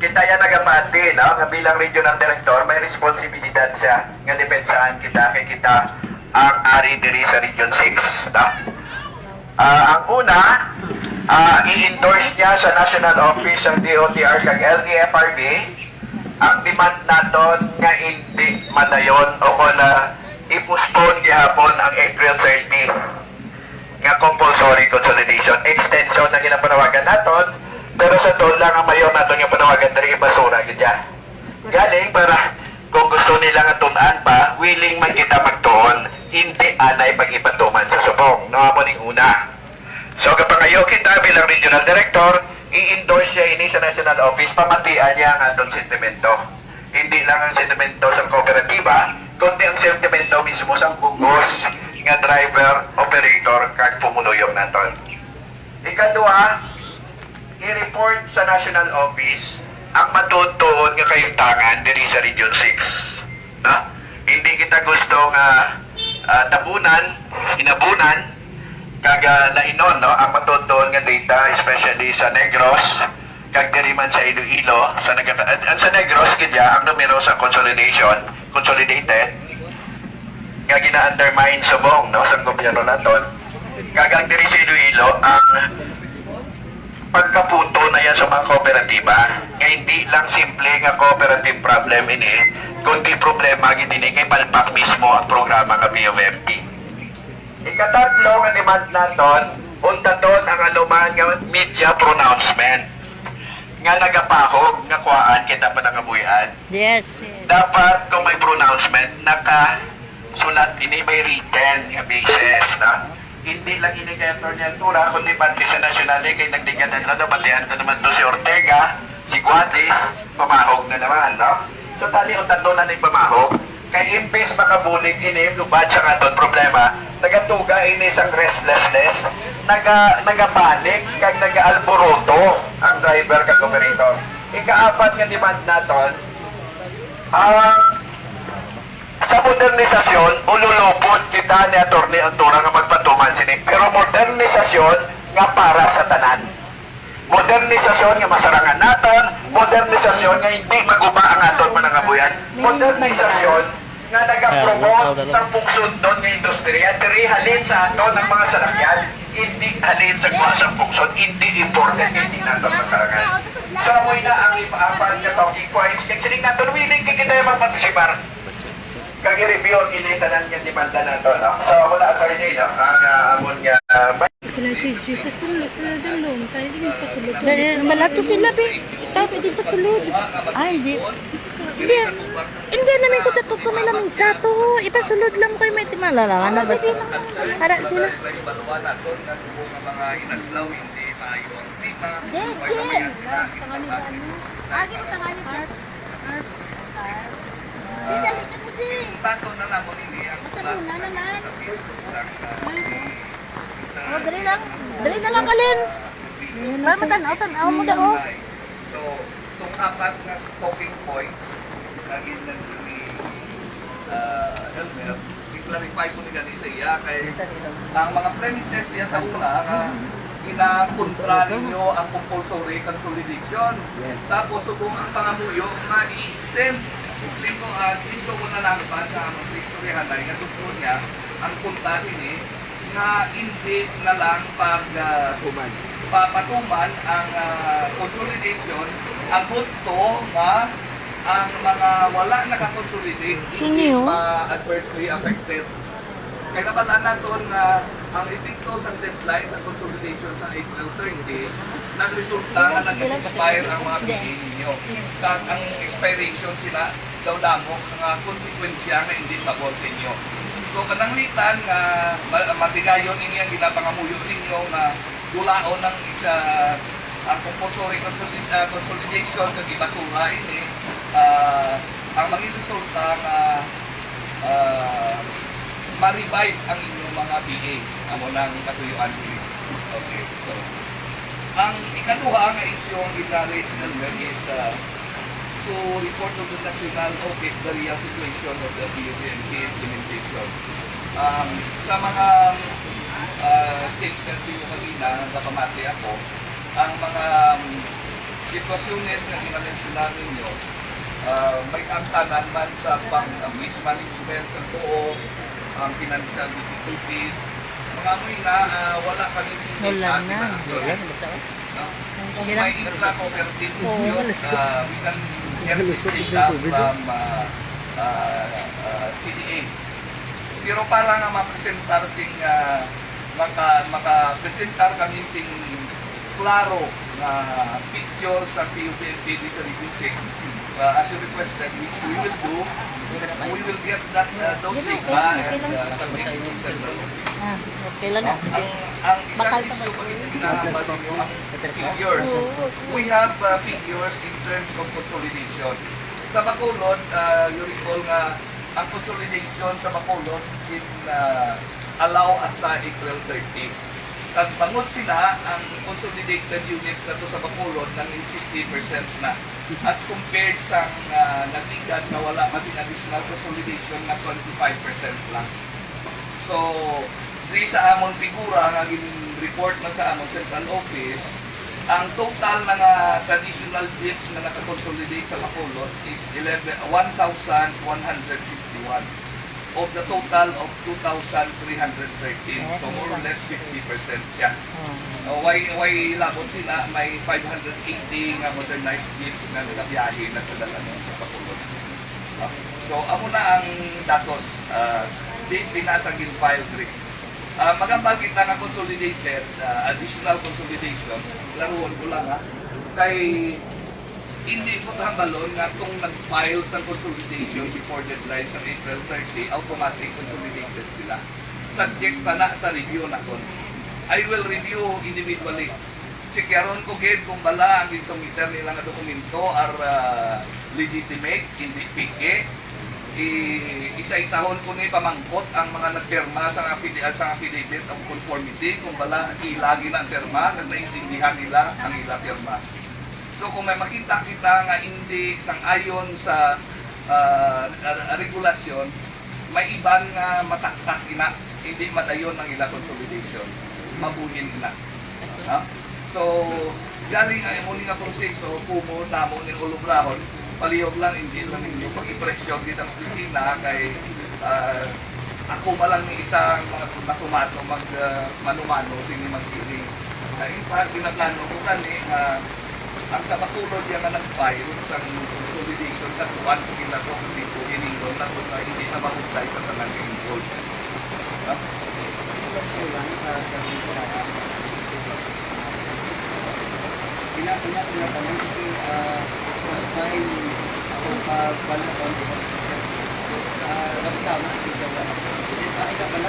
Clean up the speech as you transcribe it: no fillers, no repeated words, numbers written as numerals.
kita yan nagapati, no? Nga bilang regional director, may responsibilidad siya nga depensahan kita kay kita ang ari diri sa Region 6, no? Ang una, i-endorse niya sa National Office ng DOTR kag LTFRB ang demand naton nga hindi madayon o kung i-postpone gihapon ang April 30 nga compulsory consolidation extension na ginapanawagan naton, pero sa doon lang ang mayor naton yung panawagan dari basura gidya galing para kung gusto nila nga tunan pa, willing man kita magtuon, hindi anay pag-ipatuman sa subong. No, ning una. So kapangayo kita bilang regional director, i-endorse siya ini sa national office, pamatian niya ang atong sentimento. Hindi lang ang sentimento sa kooperatiba, kundi ang sentimento mismo sa bugos nga driver, operator, kag pumuluyong naton. Ikadua, i-report sa national office ang matutuon nga kayutangan diri sa Region 6. No? Hindi kita gusto nga inabunan, kag lainon, no? Ang matutuon nga data, especially sa Negros, kag diri man sa Iloilo, sa Negros, kaya ang numero sa consolidated, nga gina-undermine subong, no? Sa gobyerno naton. Kag ang diri sa Iloilo, ang pagkaputo na yan sa mga kooperatiba, nga hindi lang simple nga cooperative problem ini, kundi problema gini kay palpak mismo ang programa ng BOMP. Ikatatlo nga demand naton, untaton ang aluman nga media pronouncement nga nagapahog nga kuhaan kita pa nangabuyan. Yes. Dapat kung may pronouncement nakasulat ini may written nga basis, na hindi lang indikator niya tura, kundi pati sa nasyonali kay nagdiganan na batihan na naman to si Ortega, si Guadis, pamahog na naman, no? So tali o tatlo na ni pamahog, kay impes makabulig ini, lubad sa katon problema, nagatuga ini isang restlessness, nagapanik, kag nagaalboroto ang driver kag operator. Ikaapat nga demand naton, sa modernisasyon, ululupod kita ni Atty. Antura nga magpatuman sini. Pero modernisasyon nga para sa tanan. Modernisasyon nga masarangan naton, modernisasyon nga hindi maguba ang aton manangabuyan. Modernisasyon nga nagapromote sa pugsundon nga industriya, diri halin sa aton ang mga salakyan, hindi halin sa kuwasang pugsod, hindi important nga hindi naton masarangan. So, amoy na ang ipaapan nga talking points, kaya sining naton, willing kita yung magpatisipar. Kag-review ang initanan nga demanda na ito, no? So, wala attorney, no? Ang amon nga... Sila si Jesus, dalong, tayo din pasulod. Malato sila, be. Tayo din pasulod. Ay, di. Hindi namin ko tato ko nila minsa to. Ipasulod lang kayo may timalalangan na basta. Para sila. Tato na naman hindi ang Matalo na naman. Oh, dali lang. Dali na lang, Kalin. Para matanaw mo daw. So, itong apat na talking points lagi lang ni Elmer, i-clarify ko ni ganito iya kay ang mga premises niya sa una ginakontra ninyo ang compulsory consolidation. Tapos kung ang pangamuyo na i-extend ko dito ko na lang pa sa mag-istoryahan na nga gusto niya ang puntas ini na hindi na lang papatuman ang consolidation ang to nga ang mga wala nakakonsolidate hindi adversely affected. Kaya nabalaan natin na ang epekto sa deadline sa consolidation sa April 30 nagresulta na nag-expire ang mga PA ninyo. Kag ang expiration sila daw damo nga konsekwensya nga hindi tabor sa inyo. So kananglitan nga matigayon ninyo ang ginapangamuyo ninyo na dulaon ng ang compulsory consolidation kag ibasura ini ang maging resulta nga ma-revive ang inyong mga PA amo nang katuyuan. Okay, so ang ikaduha nga isyong ginaraise ng is to report to the National Office the real situation of the BOMP implementation. Sa mga statements ko kanina, napamati ako, ang mga sitwasyones na ginamensyunan ninyo, may kaangkanan man sa mismanagement sa tuo, ang financial difficulties, mga amoy na wala kami Wala na. Kung may intra-cooperative dispute, we can get this data from CDA. Pero para nga mapresentar sing maka-presentar kami sing klaro na picture sa PUPNPD sa Region 6, as you requested, which we will do, we will get that those data and submit to Central Office. Okay lang na. Ang isang issue pag hinahambal ninyo ang figures. We have figures in terms of consolidation. Sa Bacolod, you recall nga ang consolidation sa Bacolod is allow as sa April 30. At bangod sila, ang consolidated units na to sa Bacolod ng 50% na. As compared sa nagligad na wala kasi additional consolidation na 25% lang. So, di sa amon figura nga report na sa amon Central Office, ang total ng traditional bits na nakakonsolidate sa Bacolod is 1,151 of the total of 2,313. So more or less 50% siya. Why labot sila, may 580 nga modernized bits na nagabiyahe na sa dalanan sa Bacolod. So amo na ang datos. This dinasa file grid. Magambal kita nga consolidated, additional consolidation, laruan ko lang ha, kay hindi po tambalon nga kung nag-file sa consolidation before deadline sa April 30, automatic consolidated sila. Subject pa na sa review na kon. I will review individually. Sikyaron ko gid kung bala ang submitter nila nga dokumento are legitimate, hindi pike. Isa-isahon ko ni pamangkot ang mga nagpirma sa affidavit of conformity kung bala ilagi na ang pirma at naintindihan nila ang ila pirma. So kung may makita kita nga hindi sang-ayon sa regulasyon, may iban nga mataktak ina, hindi madayon ang ila consolidation, mabuhin ina. So galing ay mo nga proseso, kumo namo ni ulubrahon, palihog lang, hindi lang ninyo pag-ipresyon dito ang opisina kay ako malang ni isang mga tumato mag-manumano sini mag-iling. In fact, pinaplano ko kani ang sa Bacolod yung nag-file sa consolidation na tuwan kung ila ko dito iningron na kung hindi na mahusay sa tanang involved. Pinatanong kasi first time ako pagpala ko tama, hindi ka wala. Ay ka pala,